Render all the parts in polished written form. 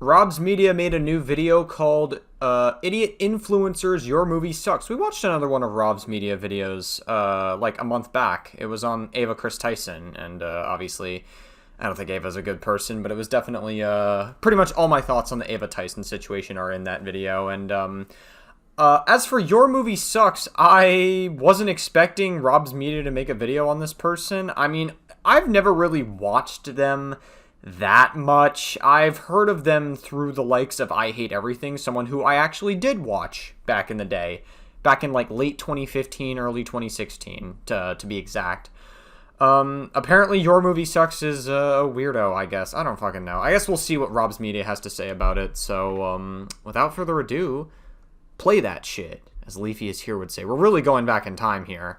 Rob's Media made a new video called Idiot Influencers, Your Movie Sucks. We watched another one of Rob's Media videos like a month back. It was on Ava Chris Tyson, and obviously I don't think Ava's a good person, but it was definitely pretty much all my thoughts on the Ava Tyson situation are in that video. And as for Your Movie Sucks, I wasn't expecting Rob's Media to make a video on this person. I mean, I've never really watched them that much. I've heard of them through the likes of I Hate Everything, someone who I actually did watch back in the day, back in like late 2015, early 2016 to be exact. Apparently Your Movie Sucks is a weirdo, I guess. I don't fucking know. I guess we'll see what Rob's Media has to say about it. So without further ado, play that shit, as Leafy is here would say. We're really going back in time here.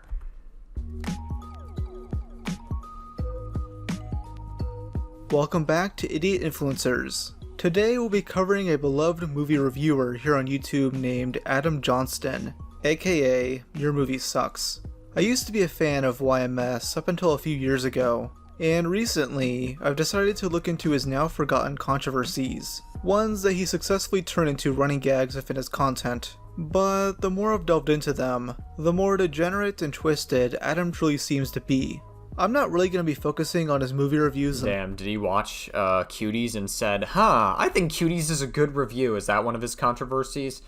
Welcome back to Idiot Influencers. Today we'll be covering a beloved movie reviewer here on YouTube named Adam Johnston, aka Your Movie Sucks. I used to be a fan of YMS up until a few years ago, and recently I've decided to look into his now forgotten controversies, ones that he successfully turned into running gags within his content. But the more I've delved into them, the more degenerate and twisted Adam truly seems to be. I'm not really going to be focusing on his movie reviews. Damn, did he watch Cuties and said, I think Cuties is a good review. Is that one of his controversies?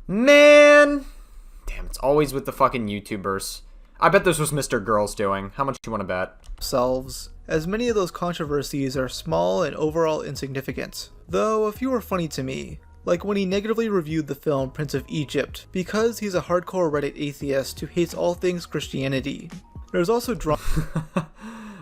Man! Damn, it's always with the fucking YouTubers. I bet this was Mr. Girl's doing. How much do you want to bet? Selves, as many of those controversies are small and overall insignificant, though a few are funny to me, like when he negatively reviewed the film Prince of Egypt because he's a hardcore Reddit atheist who hates all things Christianity. There's also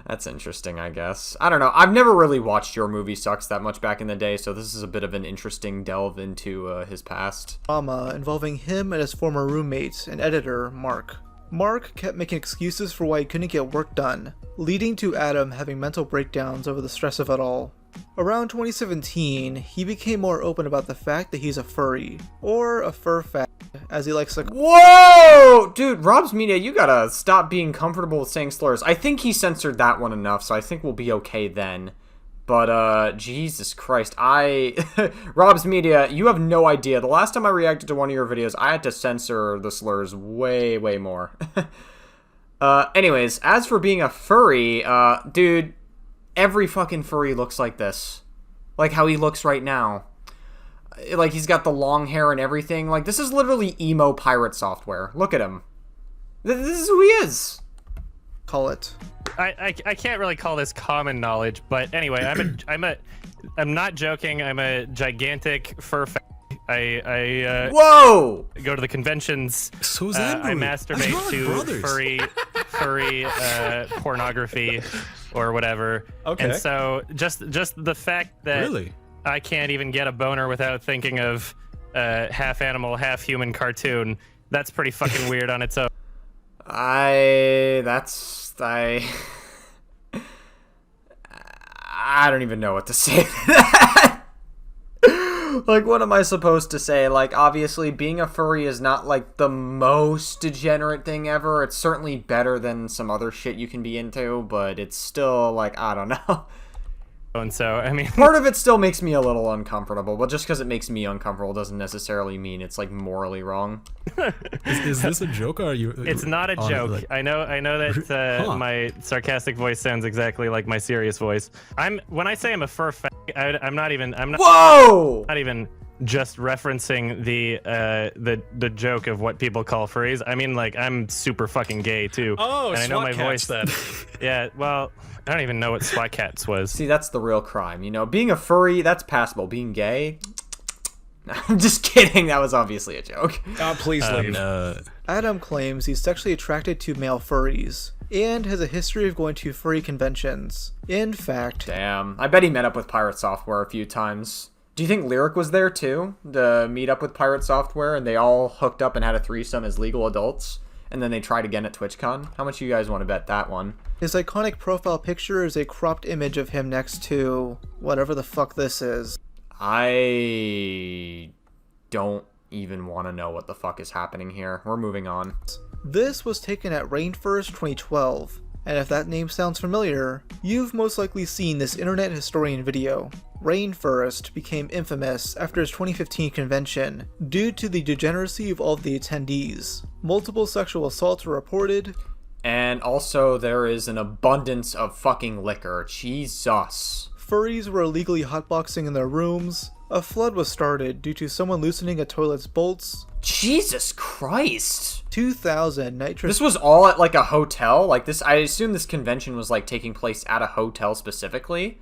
That's interesting, I guess. I don't know. I've never really watched Your Movie Sucks that much back in the day, so this is a bit of an interesting delve into his past. Drama involving him and his former roommate and editor, Mark. Mark kept making excuses for why he couldn't get work done, leading to Adam having mental breakdowns over the stress of it all. Around 2017, he became more open about the fact that he's a furry, or a fur fag, as he likes to. Whoa! Dude, Rob's Media, you gotta stop being comfortable with saying slurs. I think he censored that one enough, so I think we'll be okay then. But, Jesus Christ, Rob's Media, you have no idea. The last time I reacted to one of your videos, I had to censor the slurs way, way more. Anyways, as for being a furry, dude, every fucking furry looks like this. Like how he looks right now. Like, he's got the long hair and everything. Like, this is literally emo pirate software. Look at him. This is who he is. Call it. I can't really call this common knowledge, but anyway, I'm not joking. I'm a gigantic fur fan. I Whoa! go to the conventions. So is I Andrew. masturbate to brothers. furry pornography or whatever. Okay. And so just the fact that Really? I can't even get a boner without thinking of half animal, half human cartoon. That's pretty fucking weird on its own. I don't even know what to say to that. Like, what am I supposed to say? Like, obviously, being a furry is not, like, the most degenerate thing ever. It's certainly better than some other shit you can be into, but it's still, like, I don't know. And so, I mean, Part of it still makes me a little uncomfortable, but just because it makes me uncomfortable doesn't necessarily mean it's, like, morally wrong. Is this a joke, or are you? it's not a joke. Like, I know that my sarcastic voice sounds exactly like my serious voice. When I say I'm a fur fag, I'm not Whoa! not even just referencing the joke of what people call furries. I mean, like, I'm super fucking gay too. Oh, and I know my voice. Then. Yeah, well, I don't even know what SWAT cats was. See, that's the real crime. You know, being a furry, that's passable. Being gay? I'm just kidding. That was obviously a joke. Please leave. Adam claims he's sexually attracted to male furries, and has a history of going to furry conventions. In fact, Damn. I bet he met up with Pirate Software a few times. Do you think Lyric was there too? To meet up with Pirate Software and they all hooked up and had a threesome as legal adults? And then they tried again at TwitchCon? How much do you guys want to bet that one? his iconic profile picture is a cropped image of him next to whatever the fuck this is. I don't even want to know what the fuck is happening here. We're moving on. This was taken at Rainforest 2012, And if that name sounds familiar, you've most likely seen this internet historian video. Rainforest became infamous after his 2015 convention due to the degeneracy of all of the attendees. Multiple sexual assaults were reported, and also there is an abundance of fucking liquor. Jesus. Furries were illegally hotboxing in their rooms, a flood was started due to someone loosening a toilet's bolts, Jesus Christ. 2000 nitrous. This was all at like a hotel? Like this, I assume this convention was like taking place at a hotel specifically?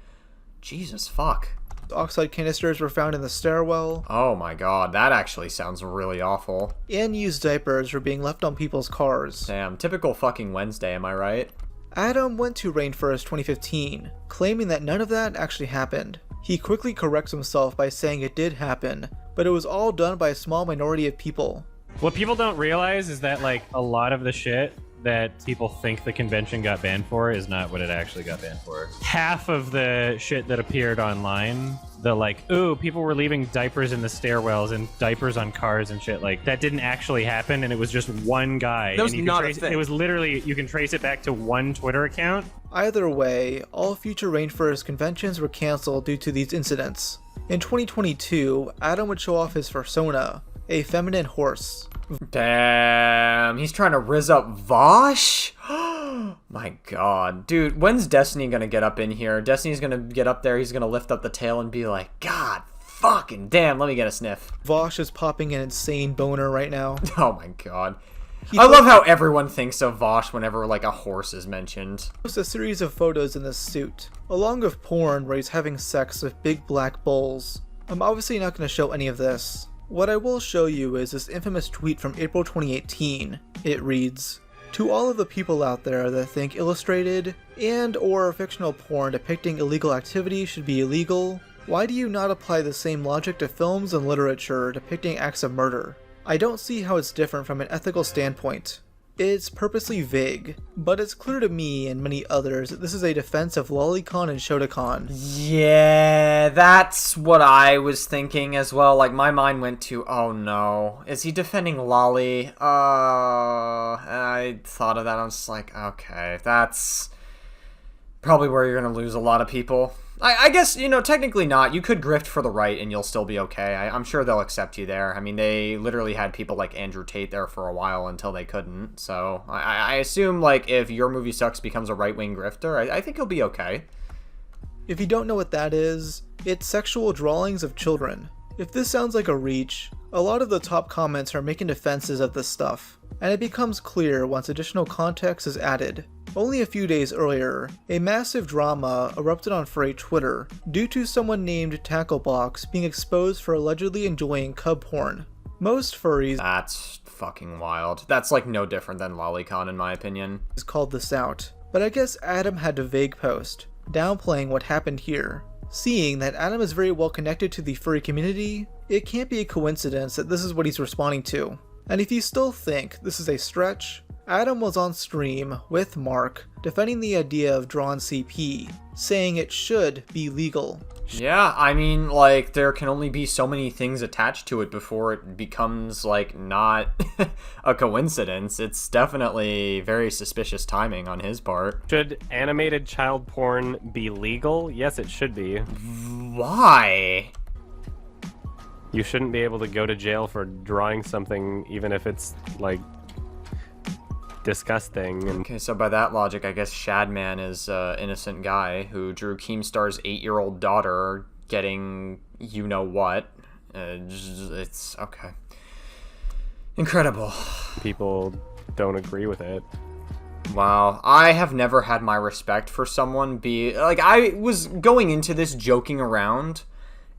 Jesus fuck. Oxide canisters were found in the stairwell, Oh my god, that actually sounds really awful. and used diapers were being left on people's cars. Damn, typical fucking Wednesday, am I right? Adam went to Rainforest 2015, claiming that none of that actually happened. He quickly corrects himself by saying it did happen, but it was all done by a small minority of people. What people don't realize is that like a lot of the shit that people think the convention got banned for is not what it actually got banned for. Half of the shit that appeared online, the like, ooh, people were leaving diapers in the stairwells and diapers on cars and shit, like that didn't actually happen, and it was just one guy. That was and you not can a trace, thing. It was literally, you can trace it back to one Twitter account. Either way, all future Rainforest conventions were cancelled due to these incidents. In 2022, Adam would show off his persona, a feminine horse. Damn, he's trying to rizz up Vosh? My god. Dude, when's Destiny gonna get up in here? Destiny's gonna get up there, he's gonna lift up the tail and be like, God fucking damn, let me get a sniff. Vosh is popping an insane boner right now. Oh my god. I love how everyone thinks of Vosh whenever like a horse is mentioned. Posts a series of photos in this suit, along with porn where he's having sex with big black bulls. I'm obviously not going to show any of this. What I will show you is this infamous tweet from April 2018. It reads, "To all of the people out there that think illustrated and or fictional porn depicting illegal activity should be illegal, why do you not apply the same logic to films and literature depicting acts of murder? I don't see how it's different from an ethical standpoint. It's purposely vague, but it's clear to me and many others that this is a defense of lolicon and shotacon." Yeah, that's what I was thinking as well. Like, my mind went to, oh no, is he defending Lolly? I thought of that. I was just like, okay, that's probably where you're gonna lose a lot of people. I guess, you know, technically not. You could grift for the right and you'll still be okay. I'm sure they'll accept you there. I mean, they literally had people like Andrew Tate there for a while until they couldn't. So I assume, like, if Your Movie Sucks becomes a right-wing grifter, I think he'll be okay. If you don't know what that is, it's sexual drawings of children. If this sounds like a reach, a lot of the top comments are making defenses of this stuff, and it becomes clear once additional context is added. Only a few days earlier, a massive drama erupted on Furry Twitter due to someone named Tacklebox being exposed for allegedly enjoying cub porn. Most furries That's fucking wild. That's, like, no different than Lolicon, in my opinion. called this out, but I guess Adam had to vague post, downplaying what happened here. Seeing that Adam is very well connected to the furry community, it can't be a coincidence that this is what he's responding to. And if you still think this is a stretch, Adam was on stream with Mark defending the idea of drawn CP, saying it should be legal. Yeah, I mean, like, there can only be so many things attached to it before it becomes, like, not a coincidence. It's definitely very suspicious timing on his part. Should animated child porn be legal? Yes, it should be. Why? You shouldn't be able to go to jail for drawing something, even if it's, like, disgusting. And Okay, so by that logic, I guess Shadman is an innocent guy who drew Keemstar's 8-year-old daughter getting you-know-what. It's okay. Incredible. people don't agree with it. Wow, I have never had my respect for someone be... Like, I was going into this joking around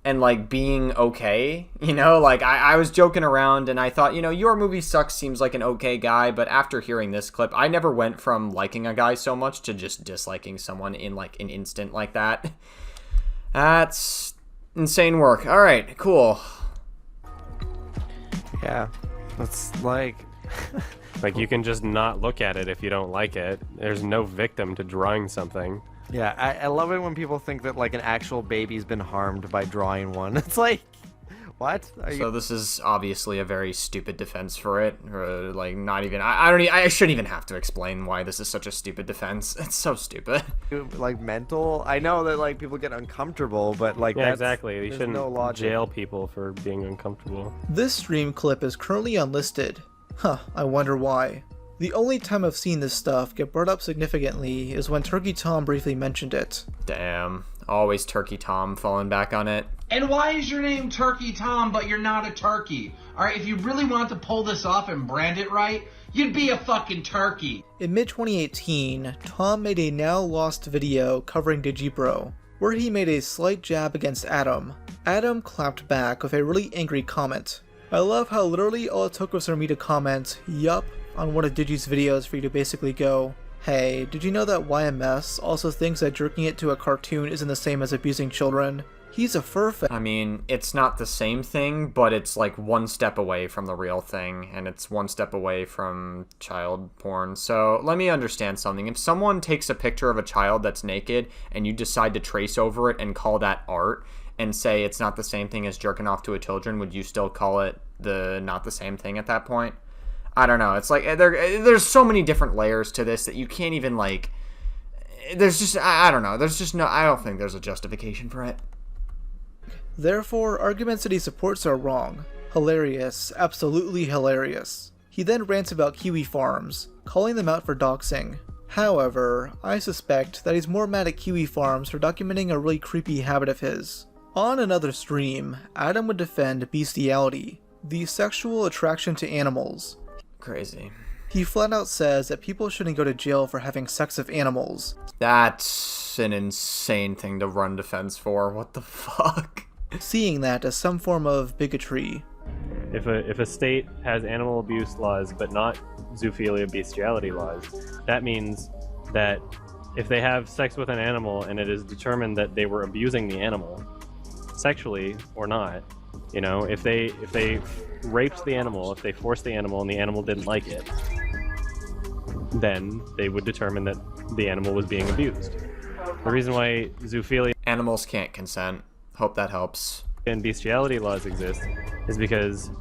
and, like, being okay, you know? Like, I was joking around and I thought, you know, Your Movie Sucks seems like an okay guy, but after hearing this clip, I never went from liking a guy so much to just disliking someone in, like, an instant like that. That's insane work. All right, cool. Yeah, it's like Like, you can just not look at it if you don't like it. There's no victim to drawing something. I love it when people think that like an actual baby's been harmed by drawing one. It's like, What? Are So this is obviously a very stupid defense for it. Like, not even... I shouldn't even have to explain why this is such a stupid defense. It's so stupid. you like mental? I know that like people get uncomfortable, but like Yeah, that's, exactly. You there's shouldn't no logic. jail people for being uncomfortable. This stream clip is currently unlisted. Huh, I wonder why. The only time I've seen this stuff get brought up significantly is when Turkey Tom briefly mentioned it. Damn. Always Turkey Tom falling back on it. And why is your name Turkey Tom, but you're not a turkey? Alright, if you really want to pull this off and brand it right, you'd be a fucking turkey. In mid-2018, Tom made a now lost video covering Digibro, where he made a slight jab against Adam. Adam clapped back with a really angry comment. I love how literally all it took was for me to comment, yup, on one of Digi's videos for you to basically go, hey, did you know that YMS also thinks that jerking it to a cartoon isn't the same as abusing children? He's a fur fan. I mean, it's not the same thing, but it's like one step away from the real thing, and it's one step away from child porn. So let me understand something. If someone takes a picture of a child that's naked, and you decide to trace over it and call that art, and say it's not the same thing as jerking off to a children, would you still call it not the same thing at that point? I don't know. It's like there's so many different layers to this that you can't even like. There's just I don't know. There's just no. I don't think there's a justification for it. Therefore, arguments that he supports are wrong. Hilarious, absolutely hilarious. He then rants about Kiwi Farms, calling them out for doxing. However, I suspect that he's more mad at Kiwi Farms for documenting a really creepy habit of his. On another stream, Adam would defend bestiality, the sexual attraction to animals. Crazy. He flat out says that people shouldn't go to jail for having sex with animals. That's an insane thing to run defense for. What the fuck? Seeing that as some form of bigotry. If a state has animal abuse laws but not zoophilia bestiality laws, that means that if they have sex with an animal and it is determined that they were abusing the animal, sexually or not, you know, if they raped the animal, if they forced the animal and the animal didn't like it, then they would determine that the animal was being abused. The reason why zoophilia Animals can't consent. Hope that helps. and bestiality laws exist is because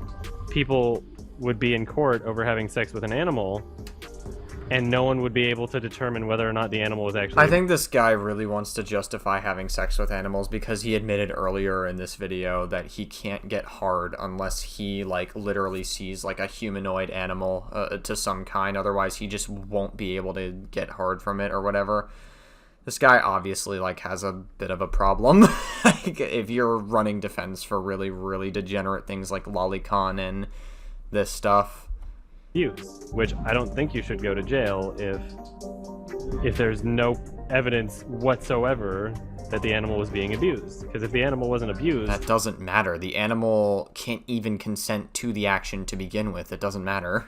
people would be in court over having sex with an animal and no one would be able to determine whether or not the animal was actually... I think this guy really wants to justify having sex with animals because he admitted earlier in this video that he can't get hard unless he, like, literally sees, like, a humanoid animal to some kind. Otherwise, he just won't be able to get hard from it or whatever. This guy obviously, like, has a bit of a problem. Like, if you're running defense for really, really degenerate things like lolicon and this stuff. abuse, which I don't think you should go to jail if there's no evidence whatsoever that the animal was being abused. Because if the animal wasn't abused... That doesn't matter. The animal can't even consent to the action to begin with. It doesn't matter.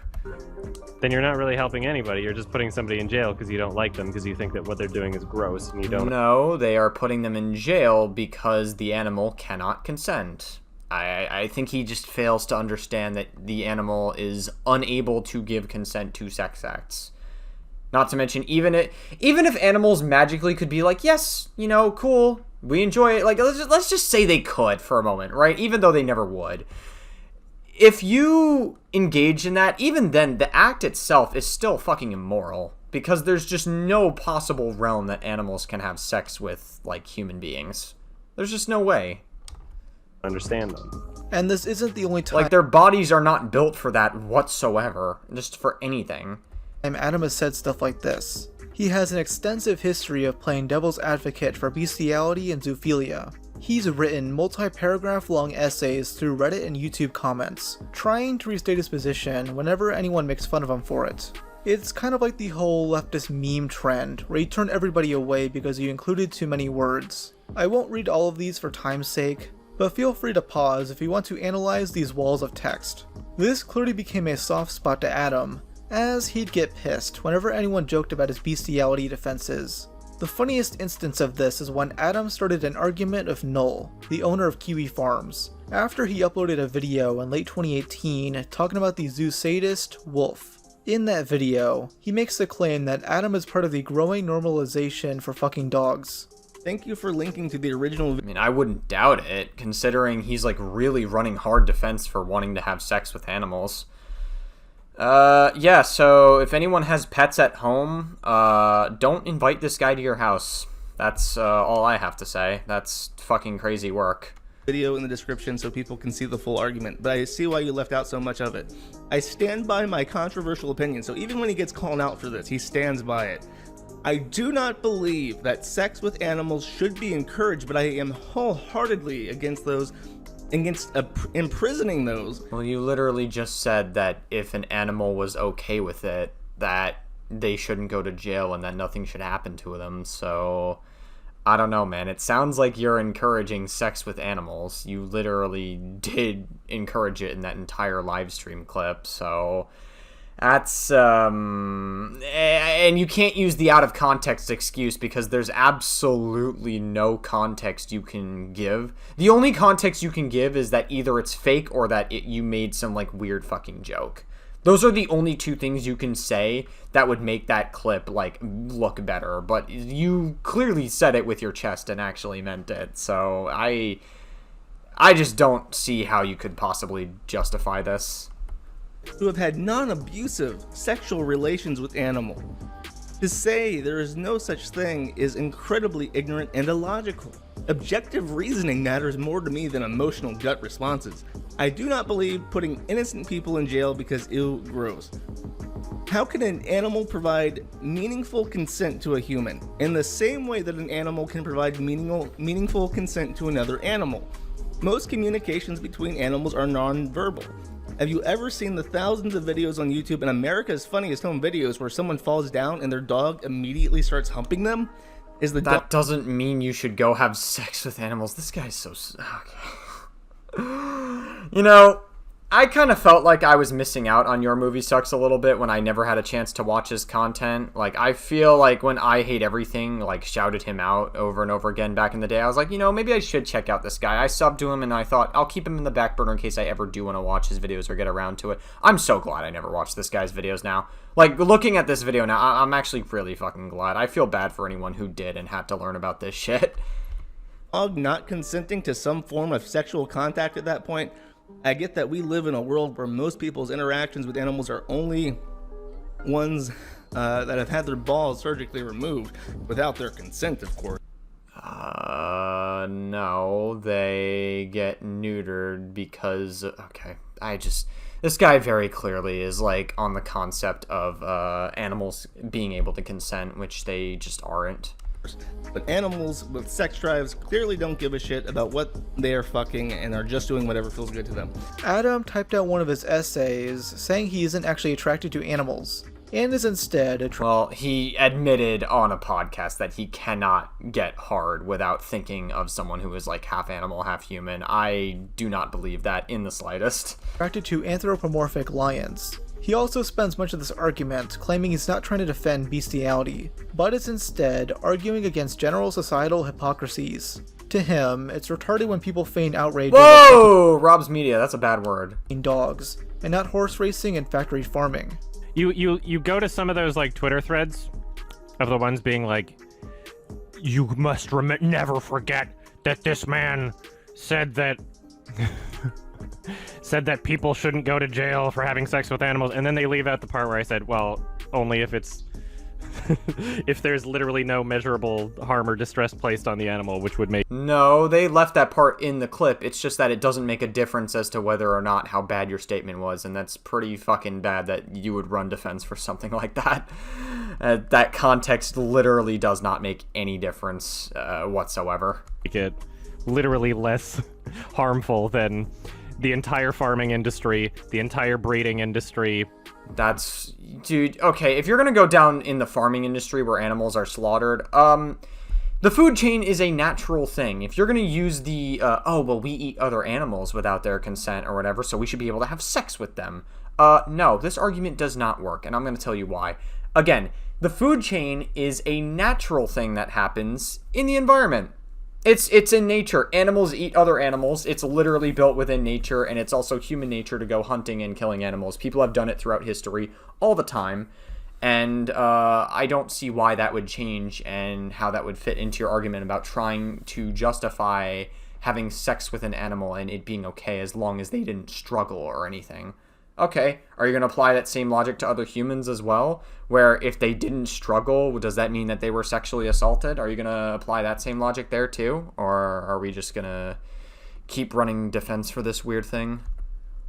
then you're not really helping anybody. You're just putting somebody in jail because you don't like them, because you think that what they're doing is gross and you don't... No, they are putting them in jail because the animal cannot consent. I think he just fails to understand that the animal is unable to give consent to sex acts. Not to mention, even if animals magically could be like, yes, you know, cool, we enjoy it. Like, let's just say they could for a moment, right? Even though they never would. If you engage in that, even then, the act itself is still fucking immoral. Because there's just no possible realm that animals can have sex with, like, human beings. There's just no way. understand them. And this isn't the only time Like, their bodies are not built for that whatsoever. Just for anything. Adam has said stuff like this. He has an extensive history of playing devil's advocate for bestiality and zoophilia. He's written multi-paragraph long essays through Reddit and YouTube comments, trying to restate his position whenever anyone makes fun of him for it. It's kind of like the whole leftist meme trend, where you turn everybody away because you included too many words. I won't read all of these for time's sake, but feel free to pause if you want to analyze these walls of text. This clearly became a soft spot to Adam, as he'd get pissed whenever anyone joked about his bestiality defenses. The funniest instance of this is when Adam started an argument with Null, the owner of Kiwi Farms, after he uploaded a video in late 2018 talking about the zoo sadist, Wolf. In that video, he makes the claim that Adam is part of the growing normalization for fucking dogs. Thank you for linking to the original I mean, I wouldn't doubt it, considering he's like really running hard defense for wanting to have sex with animals. Yeah, so if anyone has pets at home, don't invite this guy to your house. That's all I have to say. That's fucking crazy work. video in the description so people can see the full argument, but I see why you left out so much of it. I stand by my controversial opinion, so even when he gets called out for this, he stands by it. I do not believe that sex with animals should be encouraged, but I am wholeheartedly against imprisoning those. Well, you literally just said that if an animal was okay with it, that they shouldn't go to jail and that nothing should happen to them, so I don't know, man. It sounds like you're encouraging sex with animals. You literally did encourage it in that entire live stream clip, so that's, and you can't use the out of context excuse because there's absolutely no context you can give. The only context you can give is that either it's fake or that you made some, like, weird fucking joke. Those are the only two things you can say that would make that clip, like, look better. But you clearly said it with your chest and actually meant it. So I just don't see how you could possibly justify this. Who have had non-abusive sexual relations with animals. To say there is no such thing is incredibly ignorant and illogical. Objective reasoning matters more to me than emotional gut responses. I do not believe putting innocent people in jail because ew, gross. How can an animal provide meaningful consent to a human in the same way that an animal can provide meaningful consent to another animal? Most communications between animals are non-verbal. Have you ever seen the thousands of videos on YouTube and America's Funniest Home Videos where someone falls down and their dog immediately starts humping them? That doesn't mean you should go have sex with animals. This guy's so... Okay. You know, I kind of felt like I was missing out on Your Movie Sucks a little bit when I never had a chance to watch his content. Like, I feel like when I Hate Everything, like, shouted him out over and over again back in the day, I was like, you know, maybe I should check out this guy. I subbed to him and I thought, I'll keep him in the back burner in case I ever do want to watch his videos or get around to it. I'm so glad I never watched this guy's videos now. Like, looking at this video now, I'm actually really fucking glad. I feel bad for anyone who did and had to learn about this shit. Dog not consenting to some form of sexual contact at that point. I get that we live in a world where most people's interactions with animals are only ones that have had their balls surgically removed without their consent, of course. No, they get neutered because, okay, this guy very clearly is, like, on the concept of animals being able to consent, which they just aren't. But animals with sex drives clearly don't give a shit about what they are fucking and are just doing whatever feels good to them. Adam typed out one of his essays saying he isn't actually attracted to animals and is instead Well, he admitted on a podcast that he cannot get hard without thinking of someone who is like half animal, half human. I do not believe that in the slightest. attracted to anthropomorphic lions. He also spends much of this argument claiming he's not trying to defend bestiality, but is instead arguing against general societal hypocrisies. To him, it's retarded when people feign outrage Whoa! Rob's Media, that's a bad word. over dogs, and not horse racing and factory farming. You go to some of those, like, Twitter threads of the ones being like, you must never forget that this man said that people shouldn't go to jail for having sex with animals, and then they leave out the part where I said, well, only if it's if there's literally no measurable harm or distress placed on the animal, which would make... No, they left that part in the clip. It's just that it doesn't make a difference as to whether or not how bad your statement was, and that's pretty fucking bad that you would run defense for something like that. That context literally does not make any difference whatsoever. Make it literally less harmful than the entire farming industry, the entire breeding industry. That's... Dude, okay, if you're gonna go down in the farming industry where animals are slaughtered, the food chain is a natural thing. If you're gonna use the, oh, well, we eat other animals without their consent or whatever, so we should be able to have sex with them. No, this argument does not work, and I'm gonna tell you why. Again, the food chain is a natural thing that happens in the environment. It's in nature. Animals eat other animals. It's literally built within nature, and it's also human nature to go hunting and killing animals. People have done it throughout history all the time. And I don't see why that would change and how that would fit into your argument about trying to justify having sex with an animal and it being okay as long as they didn't struggle or anything. Okay, are you going to apply that same logic to other humans as well? Where if they didn't struggle, does that mean that they were sexually assaulted? Are you going to apply that same logic there too? Or are we just going to keep running defense for this weird thing?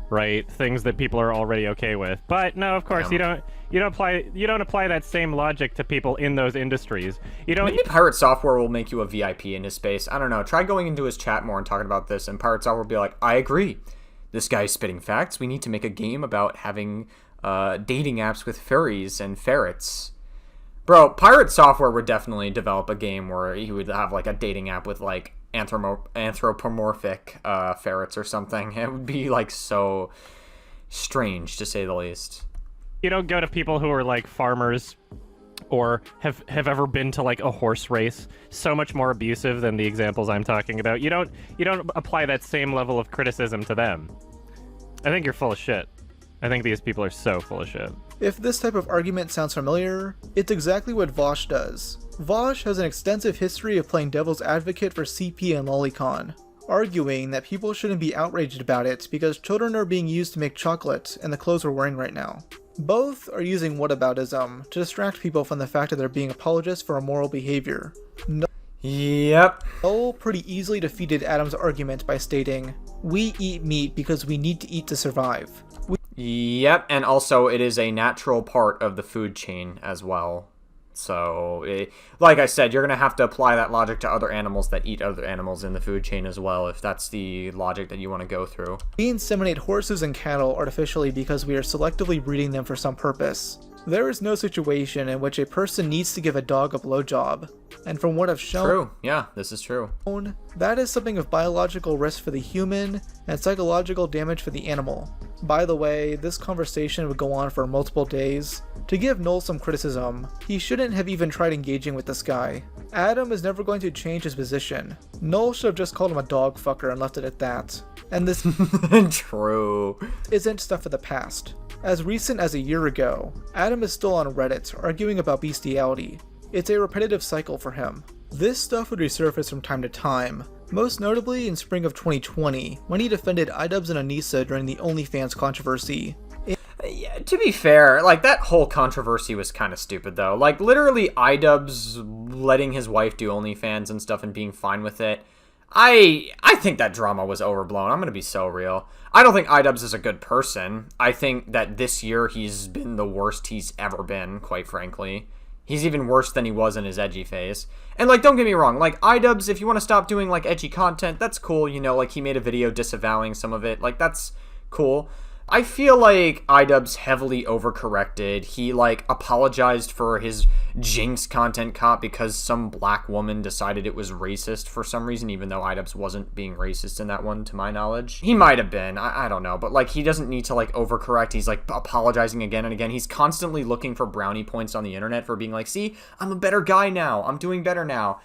Right, things that people are already okay with. But no, of course, you don't apply that same logic to people in those industries. You don't. Maybe Pirate Software will make you a VIP in his space. I don't know. Try going into his chat more and talking about this, and Pirate Software will be like, I agree. This guy's spitting facts. We need to make a game about having dating apps with furries and ferrets. Bro, Pirate Software would definitely develop a game where he would have like a dating app with like anthropomorphic ferrets or something. It would be like so strange to say the least. You don't go to people who are like farmers or have ever been to like a horse race. So much more abusive than the examples I'm talking about. You don't apply that same level of criticism to them. I think you're full of shit. I think these people are so full of shit. If this type of argument sounds familiar, it's exactly what Vosh does. Vosh has an extensive history of playing devil's advocate for CP and Lolicon, arguing that people shouldn't be outraged about it because children are being used to make chocolate and the clothes we're wearing right now. Both are using whataboutism to distract people from the fact that they're being apologists for immoral behavior. Yep. Noel pretty easily defeated Adam's argument by stating, "We eat meat because we need to eat to survive." Yep, and also it is a natural part of the food chain as well. So, like I said, you're going to have to apply that logic to other animals that eat other animals in the food chain as well, if that's the logic that you want to go through. We inseminate horses and cattle artificially because we are selectively breeding them for some purpose. There is no situation in which a person needs to give a dog a blowjob. And from what I've shown... True, yeah, this is true. That is something of biological risk for the human and psychological damage for the animal. By the way, this conversation would go on for multiple days. To give Noel some criticism, he shouldn't have even tried engaging with this guy. Adam is never going to change his position. Noel should have just called him a dog fucker and left it at that. And this True. Isn't stuff of the past. As recent as a year ago, Adam is still on Reddit arguing about bestiality. It's a repetitive cycle for him. This stuff would resurface from time to time, most notably in spring of 2020, when he defended iDubbbz and Anissa during the OnlyFans controversy. Yeah, to be fair, like, that whole controversy was kind of stupid, though. Like, literally, iDubbbz letting his wife do OnlyFans and stuff and being fine with it. I think that drama was overblown. I'm going to be so real. I don't think iDubbbz is a good person. I think that this year he's been the worst he's ever been, quite frankly. He's even worse than he was in his edgy phase. And, like, don't get me wrong. Like, iDubbbz, if you want to stop doing, like, edgy content, that's cool. You know, like, he made a video disavowing some of it. Like, that's cool. I feel like iDubbbz heavily overcorrected. He, like, apologized for his Jinx content cop because some black woman decided it was racist for some reason, even though iDubbbz wasn't being racist in that one, to my knowledge. He might have been. I don't know. But, like, he doesn't need to, like, overcorrect. He's, like, apologizing again and again. He's constantly looking for brownie points on the internet for being like, see, I'm a better guy now. I'm doing better now.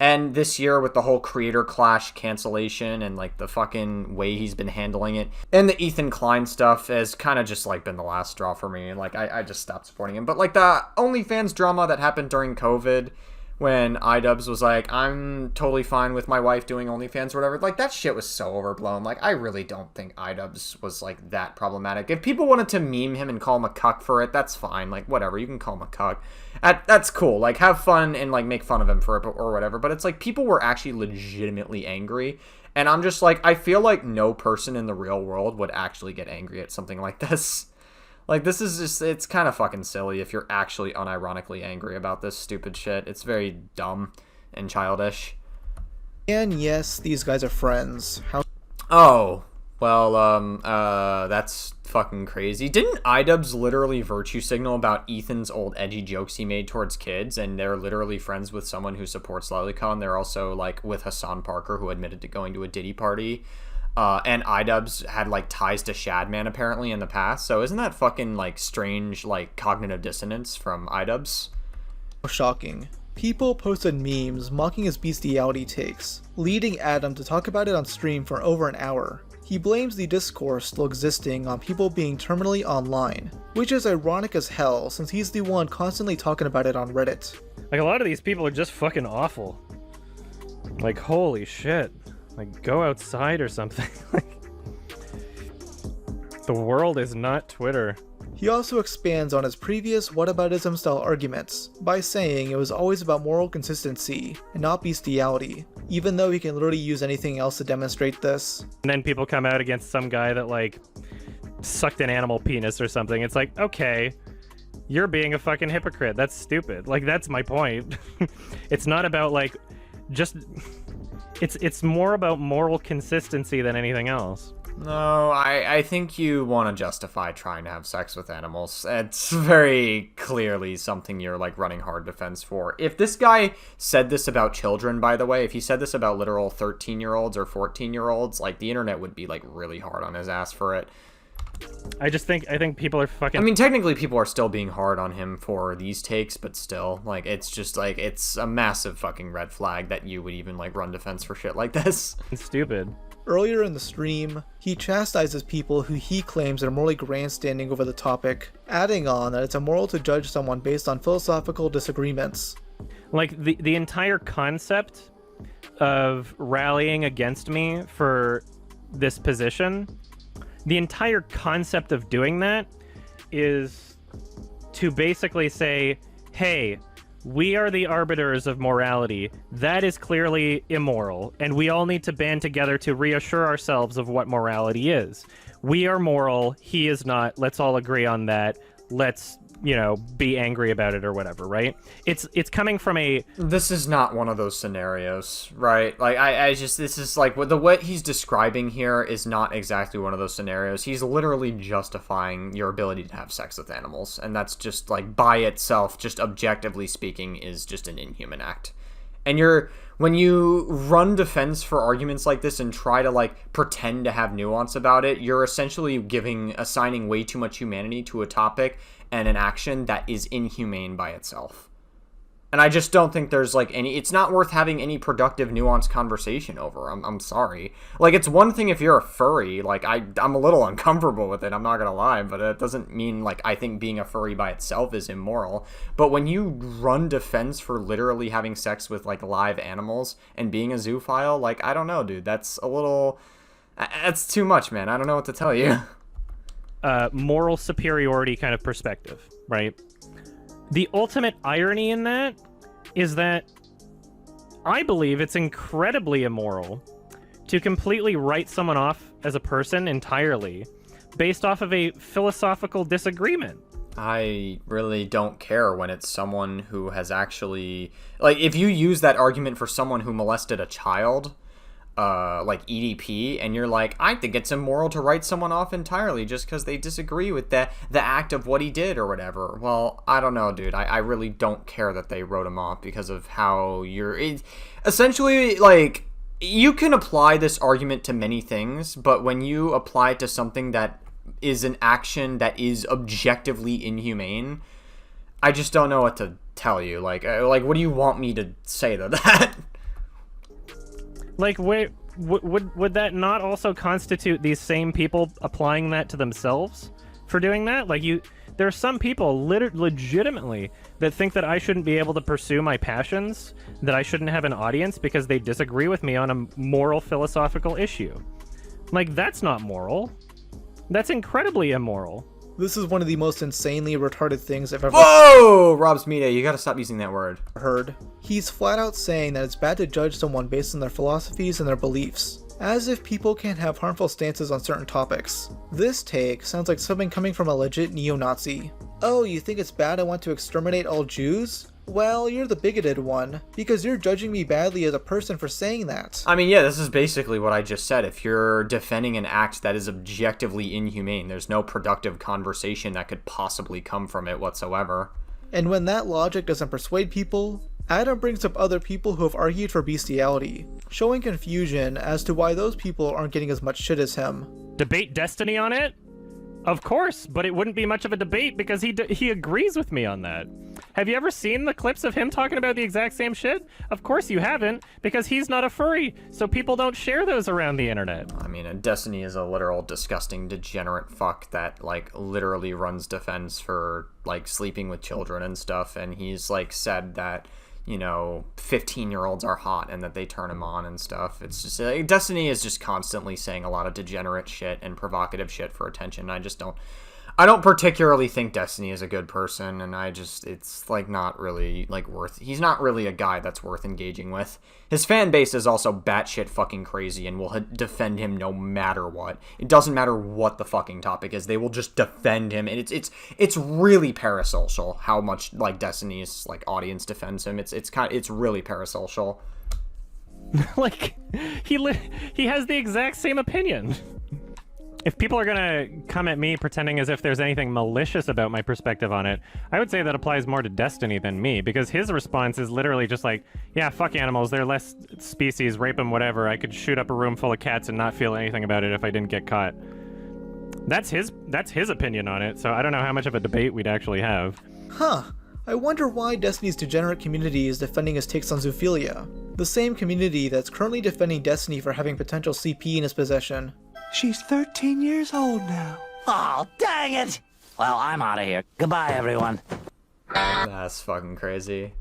And this year, with the whole creator clash cancellation and, like, the fucking way he's been handling it, and the Ethan Klein stuff has kind of just, like, been the last straw for me. Like, I just stopped supporting him. But, like, the OnlyFans drama that happened during COVID, when iDubbbz was like, I'm totally fine with my wife doing OnlyFans or whatever, like, that shit was so overblown. Like, I really don't think iDubbbz was, like, that problematic. If people wanted to meme him and call him a cuck for it, that's fine. Like, whatever, you can call him a cuck. That's cool. Like, have fun and, like, make fun of him for it or whatever. But it's like, people were actually legitimately angry. And I'm just like, I feel like no person in the real world would actually get angry at something like this. Like, this is just, it's kind of fucking silly if you're actually unironically angry about this stupid shit. It's very dumb and childish. And yes, these guys are friends. Oh, well, that's fucking crazy. Didn't iDubbbz literally virtue signal about Ethan's old edgy jokes he made towards kids, and they're literally friends with someone who supports Lolicon? They're also, like, with Hassan Parker, who admitted to going to a Diddy party. And iDubbbz had, like, ties to Shadman, apparently, in the past. So isn't that fucking, like, strange, like, cognitive dissonance from iDubbbz? Shocking. People posted memes mocking his bestiality takes, leading Adam to talk about it on stream for over an hour. He blames the discourse still existing on people being terminally online, which is ironic as hell since he's the one constantly talking about it on Reddit. Like, a lot of these people are just fucking awful. Like, holy shit. Like, go outside or something. The world is not Twitter. He also expands on his previous whataboutism style arguments by saying it was always about moral consistency and not bestiality, even though he can literally use anything else to demonstrate this. And then people come out against some guy that, like, sucked an animal penis or something. It's like, okay, you're being a fucking hypocrite. That's stupid. Like, that's my point. It's not about, like, just... It's more about moral consistency than anything else. No, I think you want to justify trying to have sex with animals. It's very clearly something you're, like, running hard defense for. If this guy said this about children, by the way, if he said this about literal 13-year-olds or 14-year-olds, like, the internet would be, like, really hard on his ass for it. I think people are fucking... I mean, technically people are still being hard on him for these takes, but still, like, it's just, like, it's a massive fucking red flag that you would even, like, run defense for shit like this. It's stupid. Earlier in the stream, he chastises people who he claims are morally grandstanding over the topic, adding on that it's immoral to judge someone based on philosophical disagreements. Like, the entire concept of rallying against me for this position, the entire concept of doing that is to basically say, hey, we are the arbiters of morality. That is clearly immoral, and we all need to band together to reassure ourselves of what morality is. We are moral, he is not. Let's all agree on that. Let's, you know, be angry about it or whatever, right? It's coming from a... This is not one of those scenarios, right? Like, I just, this is like, what he's describing here is not exactly one of those scenarios. He's literally justifying your ability to have sex with animals, and that's just, like, by itself, just objectively speaking, is just an inhuman act. And when you run defense for arguments like this and try to, like, pretend to have nuance about it, you're essentially assigning way too much humanity to a topic and an action that is inhumane by itself. And I just don't think there's, like, it's not worth having any productive, nuanced conversation over. I'm sorry. Like, it's one thing if you're a furry. Like, I'm a little uncomfortable with it, I'm not gonna lie, but it doesn't mean, like, I think being a furry by itself is immoral. But when you run defense for literally having sex with, like, live animals and being a zoophile, like, I don't know, dude. That's too much, man. I don't know what to tell you. Moral superiority kind of perspective, right? The ultimate irony in that is that I believe it's incredibly immoral to completely write someone off as a person entirely based off of a philosophical disagreement. I really don't care when it's someone who has actually... Like, if you use that argument for someone who molested a child... like EDP, and you're like, I think it's immoral to write someone off entirely just because they disagree with the act of what he did or whatever. Well, I don't know, dude. I really don't care that they wrote him off because of how essentially, like, you can apply this argument to many things, but when you apply it to something that is an action that is objectively inhumane, I just don't know what to tell you. Like, what do you want me to say to that? Like, wait, would that not also constitute these same people applying that to themselves for doing that? Like, there are some people legitimately that think that I shouldn't be able to pursue my passions, that I shouldn't have an audience because they disagree with me on a moral philosophical issue. Like, that's not moral. That's incredibly immoral. This is one of the most insanely retarded things I've ever Whoa! Rob's Media, you gotta stop using that word. heard. He's flat out saying that it's bad to judge someone based on their philosophies and their beliefs, as if people can't have harmful stances on certain topics. This take sounds like something coming from a legit neo-Nazi. Oh, you think it's bad I want to exterminate all Jews? Well, you're the bigoted one, because you're judging me badly as a person for saying that. I mean, yeah, this is basically what I just said. If you're defending an act that is objectively inhumane, there's no productive conversation that could possibly come from it whatsoever. And when that logic doesn't persuade people, Adam brings up other people who have argued for bestiality, showing confusion as to why those people aren't getting as much shit as him. Debate Destiny on it? Of course, but it wouldn't be much of a debate because he agrees with me on that. Have you ever seen the clips of him talking about the exact same shit? Of course you haven't, because he's not a furry, so people don't share those around the internet. I mean, and Destiny is a literal disgusting degenerate fuck that, like, literally runs defense for, like, sleeping with children and stuff, and he's, like, said that, you know, 15-year-olds are hot and that they turn him on and stuff. It's just, like, Destiny is just constantly saying a lot of degenerate shit and provocative shit for attention. I don't particularly think Destiny is a good person, and it's, like, not really, like, he's not really a guy that's worth engaging with. His fan base is also batshit fucking crazy and will defend him no matter what. It doesn't matter what the fucking topic is, they will just defend him, and it's really parasocial how much, like, Destiny's, like, audience defends him. It's really parasocial. Like, he has the exact same opinion. If people are gonna come at me pretending as if there's anything malicious about my perspective on it, I would say that applies more to Destiny than me, because his response is literally just like, yeah, fuck animals, they're less species, rape them, whatever. I could shoot up a room full of cats and not feel anything about it if I didn't get caught. That's his opinion on it, so I don't know how much of a debate we'd actually have. Huh. I wonder why Destiny's degenerate community is defending his takes on zoophilia. The same community that's currently defending Destiny for having potential CP in his possession. She's 13 years old now. Oh, dang it! Well, I'm out of here. Goodbye, everyone. That's fucking crazy.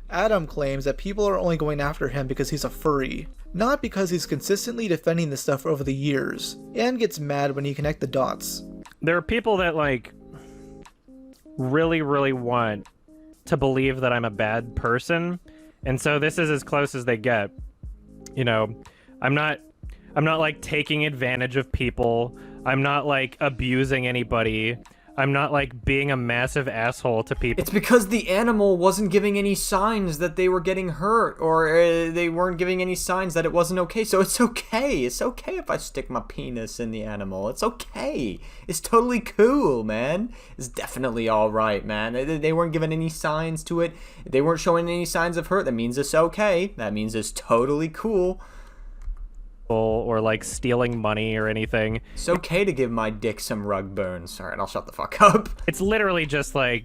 Adam claims that people are only going after him because he's a furry, not because he's consistently defending this stuff over the years, and gets mad when you connect the dots. There are people that, like, really, really want to believe that I'm a bad person, and so this is as close as they get. You know, I'm not like taking advantage of people. I'm not like abusing anybody. I'm not like being a massive asshole to people. It's because the animal wasn't giving any signs that they were getting hurt, or they weren't giving any signs that it wasn't okay. So it's okay. It's okay if I stick my penis in the animal. It's okay. It's totally cool, man. It's definitely all right, man. They weren't giving any signs to it. They weren't showing any signs of hurt. That means it's okay. That means it's totally cool. Or like stealing money or anything. It's okay to give my dick some rug burns. Alright, I'll shut the fuck up. It's literally just, oh,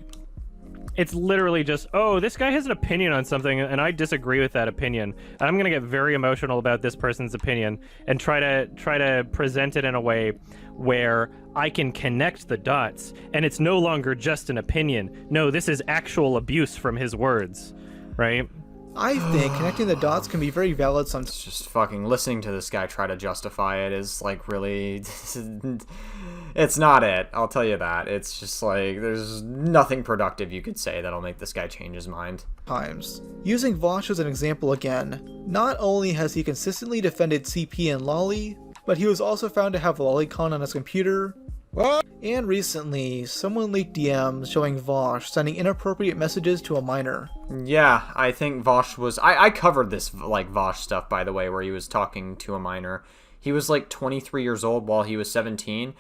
this guy has an opinion on something and I disagree with that opinion. And I'm gonna get very emotional about this person's opinion and try to present it in a way where I can connect the dots and it's no longer just an opinion. No, this is actual abuse from his words, right? I think connecting the dots can be very valid sometimes. It's just fucking listening to this guy try to justify it is like really... It's not it, I'll tell you that. It's just like, there's nothing productive you could say that'll make this guy change his mind. Using Vosh as an example again, not only has he consistently defended CP and Lolly, but he was also found to have Lolicon on his computer. What? And recently, someone leaked DMs showing Vosh sending inappropriate messages to a minor. Yeah, I think Vosh was... I covered this, like, Vosh stuff, by the way, where he was talking to a minor. He was, like, 23 years old while he was 17.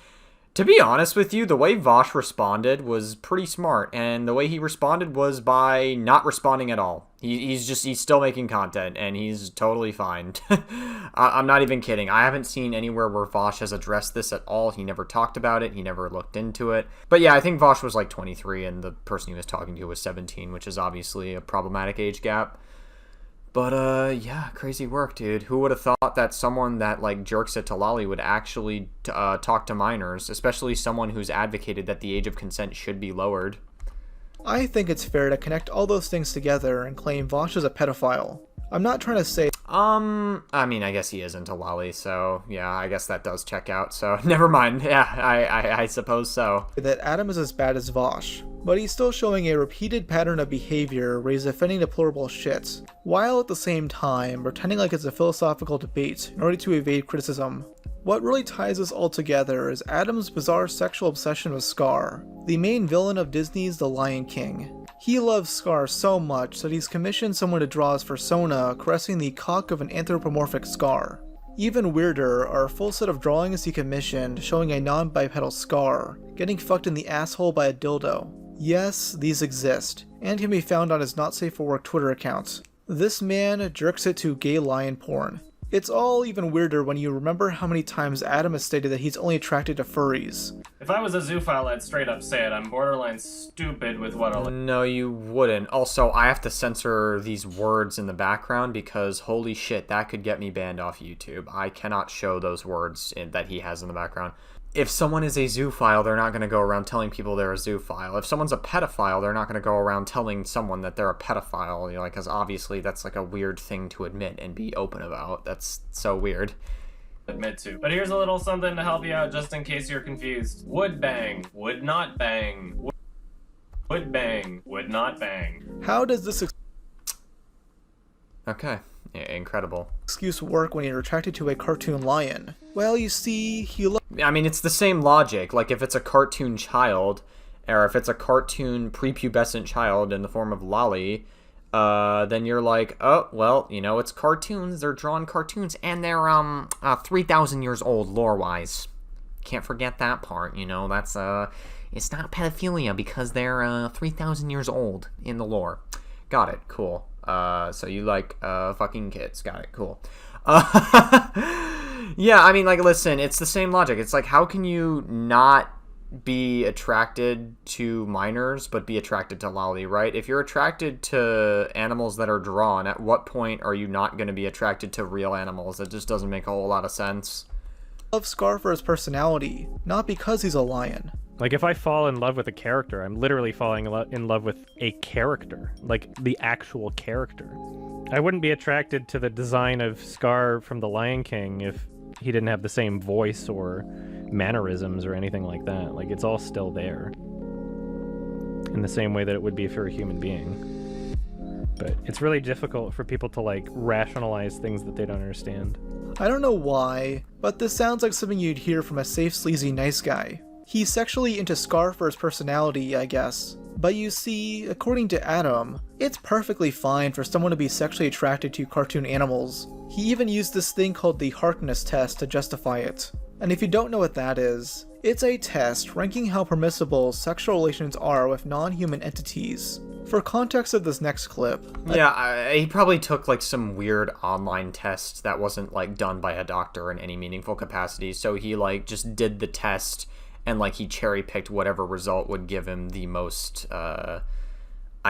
To be honest with you, the way Vosh responded was pretty smart, and the way he responded was by not responding at all. He's still making content, and he's totally fine. I'm not even kidding. I haven't seen anywhere where Vosh has addressed this at all. He never talked about it. He never looked into it. But yeah, I think Vosh was like 23, and the person he was talking to was 17, which is obviously a problematic age gap. But, yeah, crazy work, dude. Who would have thought that someone that, like, jerks it to Lolly would actually talk to minors, especially someone who's advocated that the age of consent should be lowered? I think it's fair to connect all those things together and claim Vosh is a pedophile. I'm not trying to say... I mean, I guess he is into Lolly, so, yeah, I guess that does check out, so, never mind. Yeah, I suppose so. ...that Adam is as bad as Vosh, but he's still showing a repeated pattern of behavior where he's defending deplorable shit, while at the same time pretending like it's a philosophical debate in order to evade criticism. What really ties us all together is Adam's bizarre sexual obsession with Scar, the main villain of Disney's The Lion King. He loves Scar so much that he's commissioned someone to draw his persona caressing the cock of an anthropomorphic Scar. Even weirder are a full set of drawings he commissioned showing a non-bipedal Scar getting fucked in the asshole by a dildo. Yes, these exist, and can be found on his Not Safe for Work Twitter account. This man jerks it to gay lion porn. It's all even weirder when you remember how many times Adam has stated that he's only attracted to furries. If I was a zoophile, I'd straight up say it. I'm borderline stupid with what I'll... No, you wouldn't. Also, I have to censor these words in the background because holy shit, that could get me banned off YouTube. I cannot show those words that he has in the background. If someone is a zoophile, they're not going to go around telling people they're a zoophile. If someone's a pedophile, they're not going to go around telling someone that they're a pedophile, you know, because obviously that's like a weird thing to admit and be open about. That's so weird. Admit to. But here's a little something to help you out just in case you're confused. Would bang, would not bang, would bang, would not bang. How does this Okay. Yeah, incredible. excuse work when you're attracted to a cartoon lion? Well, you see, I mean, it's the same logic. Like, if it's a cartoon child, or if it's a cartoon prepubescent child in the form of Lolly, then you're like, oh, well, you know, it's cartoons. They're drawn cartoons, and they're 3,000 years old lore-wise. Can't forget that part, you know. That's it's not pedophilia because they're 3,000 years old in the lore. Got it. Cool. So you like fucking kids. Got it. Cool. Yeah, I mean, like, listen, it's the same logic. It's like, how can you not be attracted to minors but be attracted to Lolly, right? If you're attracted to animals that are drawn, at what point are you not going to be attracted to real animals? It just doesn't make a whole lot of sense. loves Scar for his personality, not because he's a lion. Like, if I fall in love with a character, I'm literally falling in love with a character, like the actual character. I wouldn't be attracted to the design of Scar from The Lion King if he didn't have the same voice or mannerisms or anything like that. Like, it's all still there. In the same way that it would be for a human being. But it's really difficult for people to, like, rationalize things that they don't understand. I don't know why, but this sounds like something you'd hear from a safe, sleazy, nice guy. He's sexually into Scar for his personality, I guess. But you see, according to Adam, it's perfectly fine for someone to be sexually attracted to cartoon animals. He even used this thing called the Harkness test to justify it. And if you don't know what that is, it's a test ranking how permissible sexual relations are with non-human entities. For context of this next clip... Yeah, he probably took, like, some weird online test that wasn't, like, done by a doctor in any meaningful capacity, so he, like, just did the test, and, like, he cherry-picked whatever result would give him the most, I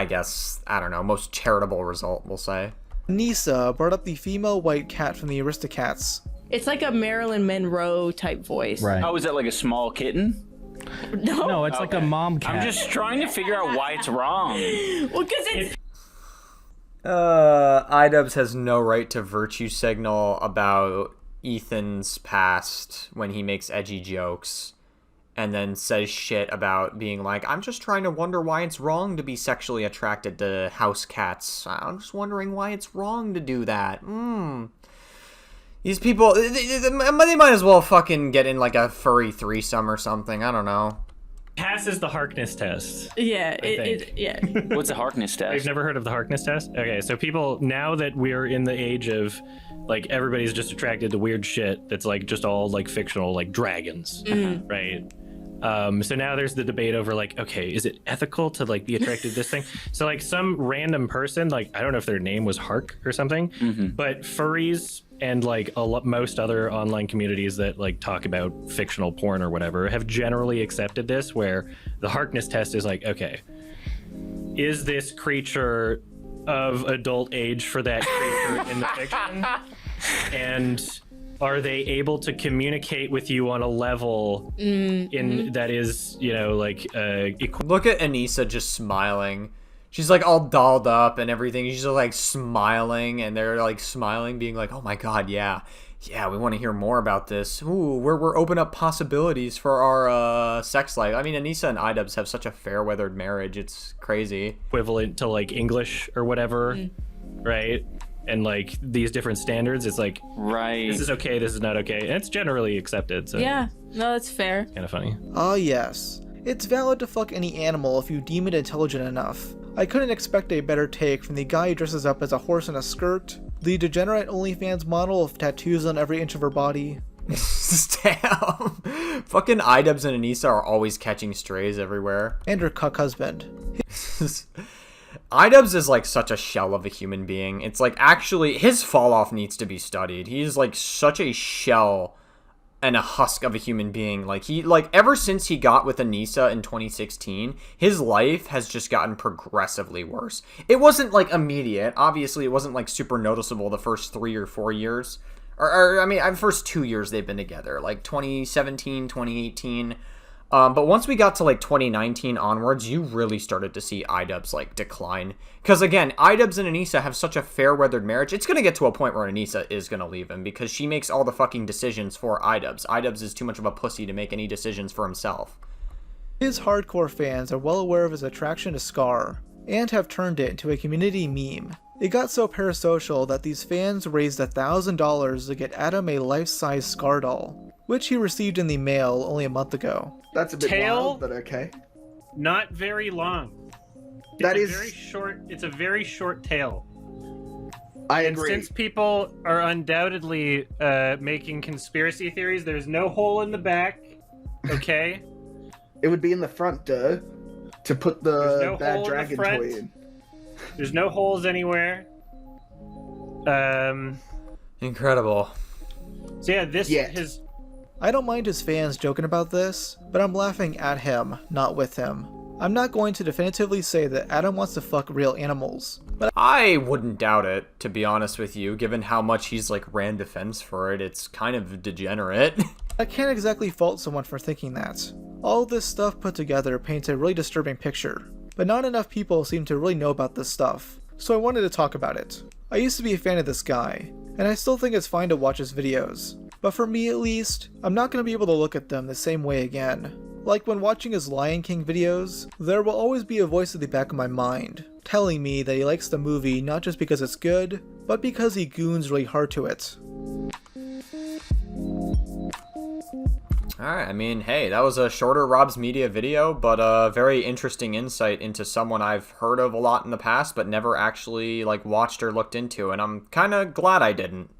guess, I don't know, most charitable result, we'll say. Nisa brought up the female white cat from the Aristocats. It's like a Marilyn Monroe type voice. Right. Oh, is that like a small kitten? No, it's like a mom cat. I'm just trying to figure out why it's wrong. Well, because it's... Idubbbz has no right to virtue signal about Ethan's past when he makes edgy jokes and then says shit about being like, I'm just trying to wonder why it's wrong to be sexually attracted to house cats. I'm just wondering why it's wrong to do that. These people, they might as well fucking get in like a furry threesome or something. I don't know. Passes the Harkness test. Yeah, yeah. What's a Harkness test? You've never heard of the Harkness test? Okay, so people, now that we're in the age of, like, everybody's just attracted to weird shit that's, like, just all, like, fictional, like, dragons, right? So now there's the debate over, like, okay, is it ethical to, like, be attracted to this thing? So, like, some random person, like, I don't know if their name was Hark or something, but furries and, like, most other online communities that, like, talk about fictional porn or whatever have generally accepted this, where the Harkness test is like, okay, is this creature of adult age for that creature in the fiction? And are they able to communicate with you on a level that is, you know, like... Look at Anissa just smiling. She's, like, all dolled up and everything. She's just, like, smiling, and they're, like, smiling, being like, oh, my God, yeah. Yeah, we want to hear more about this. Ooh, we're open up possibilities for our sex life. I mean, Anissa and Idubbbz have such a fair-weathered marriage. It's crazy. Equivalent to, like, English or whatever, right? And, like, these different standards, it's like, right, this is okay, this is not okay. And it's generally accepted, so... Yeah, no, that's fair. Kind of funny. Ah, yes. It's valid to fuck any animal if you deem it intelligent enough. I couldn't expect a better take from the guy who dresses up as a horse in a skirt, the degenerate OnlyFans model with tattoos on every inch of her body. Damn. Fucking Idubbbz and Anissa are always catching strays everywhere. And her cuck husband. iDubbbz is like such a shell of a human being. It's like actually his fall off needs to be studied. He's like such a shell and a husk of a human being. Like he like ever since he got with Anissa in 2016, his life has just gotten progressively worse. It wasn't like immediate. Obviously, it wasn't like super noticeable the first 3 or 4 years. Or I mean, the first 2 years they've been together, like 2017, 2018. But once we got to like 2019 onwards, you really started to see iDubbbz like decline. Because again, iDubbbz and Anissa have such a fair-weathered marriage. It's going to get to a point where Anissa is going to leave him because she makes all the fucking decisions for iDubbbz. iDubbbz is too much of a pussy to make any decisions for himself. His hardcore fans are well aware of his attraction to Scar, and have turned it into a community meme. It got so parasocial that these fans raised $1,000 to get Adam a life-size Scar doll, which he received in the mail only a month ago. That's a bit Tail? wild, but okay. Not very long. It's a very short tail. I and agree. Since people are undoubtedly making conspiracy theories, there's no hole in the back. Okay. It would be in the front, duh. To put the no bad hole in dragon the front. toy in. There's no holes anywhere. Incredible. So yeah, his. I don't mind his fans joking about this, but I'm laughing at him, not with him. I'm not going to definitively say that Adam wants to fuck real animals, but I wouldn't doubt it, to be honest with you, given how much he's like ran defense for it. It's kind of degenerate. I can't exactly fault someone for thinking that. All this stuff put together paints a really disturbing picture, but not enough people seem to really know about this stuff, so I wanted to talk about it. I used to be a fan of this guy, and I still think it's fine to watch his videos, but for me at least, I'm not going to be able to look at them the same way again. Like when watching his Lion King videos, there will always be a voice at the back of my mind, telling me that he likes the movie not just because it's good, but because he goons really hard to it. Alright, I mean, hey, that was a shorter Rob's Media video, but a very interesting insight into someone I've heard of a lot in the past, but never actually, like, watched or looked into, and I'm kinda glad I didn't.